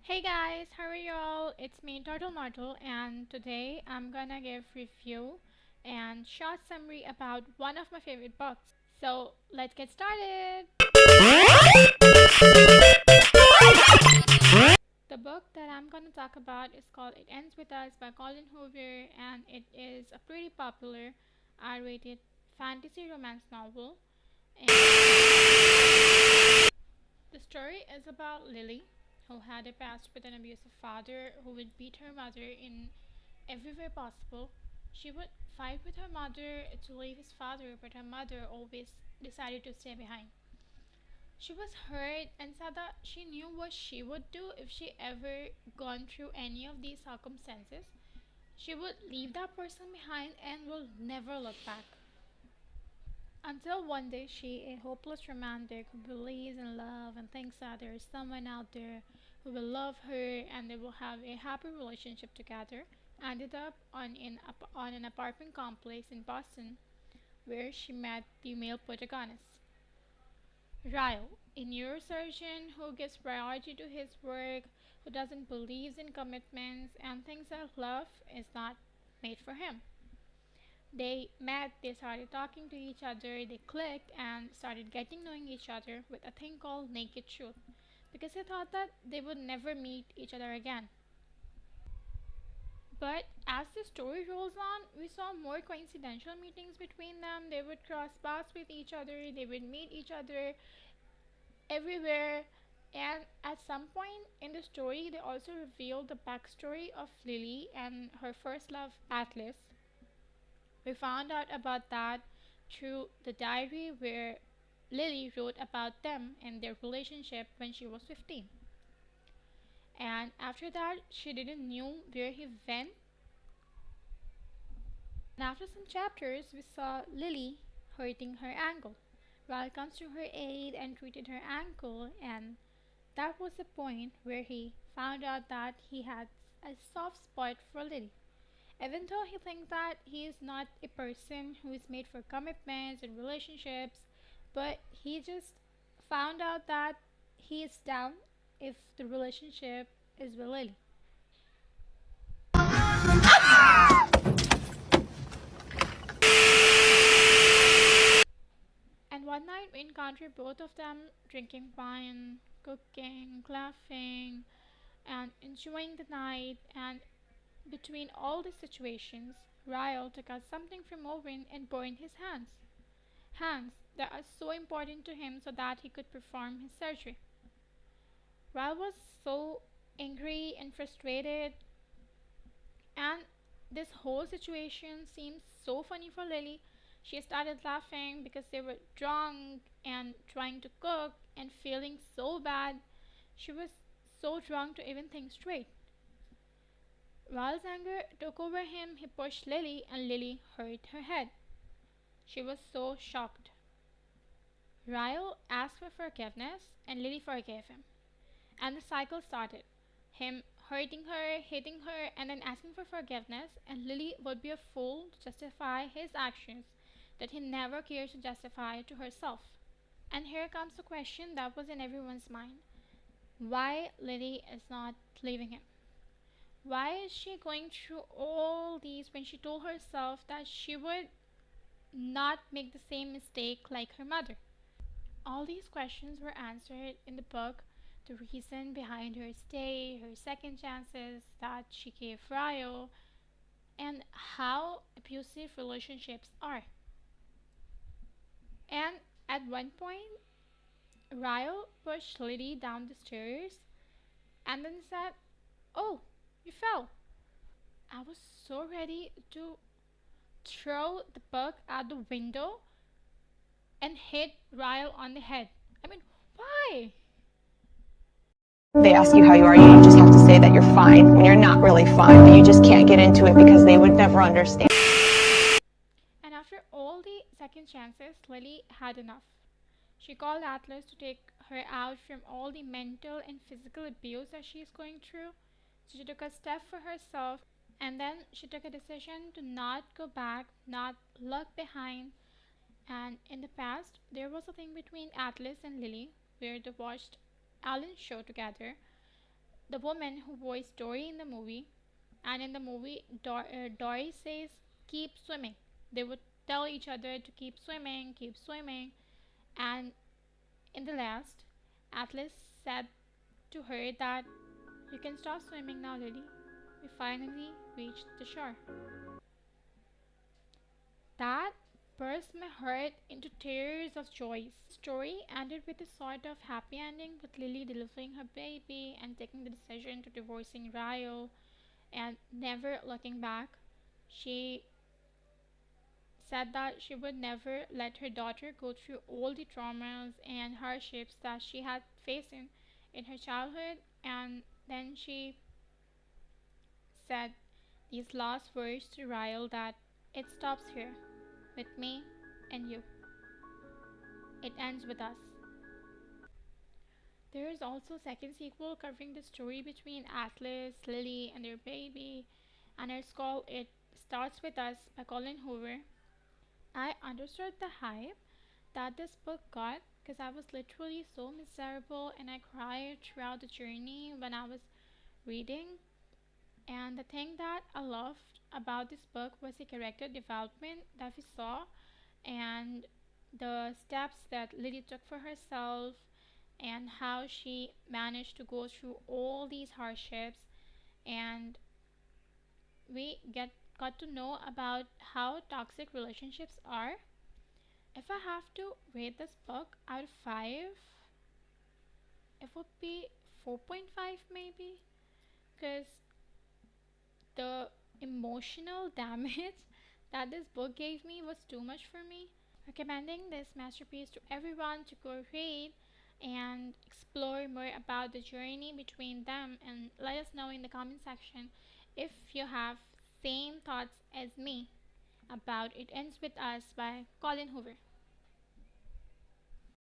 Hey guys, how are you all? It's me, Turtle Myrtle, and today I'm gonna give review and short summary about one of my favorite books. So let's get started. The book that I'm gonna talk about is called It Ends With Us by Collen Hoover, and it is a pretty popular R-rated fantasy romance novel. And the story is about Lily, who had a past with an abusive father who would beat her mother in every way possible. She would fight with her mother to leave his father, but her mother always decided to stay behind. She was hurt and said that she knew what she would do if she ever gone through any of these circumstances. She would leave that person behind and will never look back. Until one day she, a hopeless romantic who believes in love and thinks that there is someone out there who will love her and they will have a happy relationship together, ended up on an apartment complex in Boston where she met the male protagonist. Ryle, a neurosurgeon who gives priority to his work, who doesn't believe in commitments and thinks that love is not made for him. They met, they started talking to each other, they clicked and started getting knowing each other with a thing called naked truth because they thought that they would never meet each other again. But as the story rolls on, we saw more coincidental meetings between them. They would cross paths with each other, they would meet each other everywhere. And at some point in the story, they also revealed the backstory of Lily and her first love, Atlas. We found out about that through the diary where Lily wrote about them and their relationship when she was 15. And after that, she didn't know where he went. And after some chapters, we saw Lily hurting her ankle. Val comes to her aid and treated her ankle, and that was the point where he found out that he had a soft spot for Lily. Even though he thinks that he is not a person who is made for commitments and relationships, but he just found out that he is down if the relationship is with Lily. And one night we encountered both of them drinking wine, cooking, laughing, and enjoying the night. And between all these situations, Ryle took out something from Owen and burned his hands. Hands that are so important to him so that he could perform his surgery. Ryle was so angry and frustrated, and this whole situation seemed so funny for Lily. She started laughing because they were drunk and trying to cook and feeling so bad. She was so drunk to even think straight. Ryle's anger took over him. He pushed Lily, and Lily hurt her head. She was so shocked. Ryle asked for forgiveness, and Lily forgave him. And the cycle started. Him hurting her, hitting her, and then asking for forgiveness, and Lily would be a fool to justify his actions that he never cared to justify to herself. And here comes the question that was in everyone's mind. Why Lily is not leaving him? Why is she going through all these when she told herself that she would not make the same mistake like her mother? All these questions were answered in the book. The reason behind her stay, her second chances that she gave Ryo, and how abusive relationships are. And at one point, Ryo pushed Lily down the stairs and then said, "Oh, you fell." I was so ready to throw the book out the window and hit Ryle on the head. I mean, why? They ask you how you are, you just have to say that you're fine when you're not really fine, but you just can't get into it because they would never understand. And after all the second chances, Lily had enough. She called Atlas to take her out from all the mental and physical abuse that she is going through. So she took a step for herself, and then she took a decision to not go back, not look behind. And in the past, there was a thing between Atlas and Lily where they watched Alan's show together. the woman who voiced Dory in the movie, and in the movie, Dory says, "Keep swimming." They would tell each other to keep swimming, and in the last, Atlas said to her that you can stop swimming now, Lily. We finally reached the shore. That burst my heart into tears of joy. The story ended with a sort of happy ending, with Lily delivering her baby and taking the decision to divorcing Ryle and never looking back. She said that she would never let her daughter go through all the traumas and hardships that she had faced in her childhood. And then she said these last words to Ryle that it stops here with me and you. It ends with us. There is also a second sequel covering the story between Atlas, Lily, and their baby, and it's called It Starts With Us by Collen Hoover. I understood the hype that this book got because I was literally so miserable and I cried throughout the journey when I was reading. And the thing that I loved about this book was the character development that we saw and the steps that Lily took for herself and how she managed to go through all these hardships, and we get got to know about how toxic relationships are. If I have to rate this book out of 5, it would be 4.5 maybe, because the emotional damage that this book gave me was too much for me. Recommending this masterpiece to everyone to go read and explore more about the journey between them, and let us know in the comment section if you have same thoughts as me about It Ends With Us by Collen Hoover.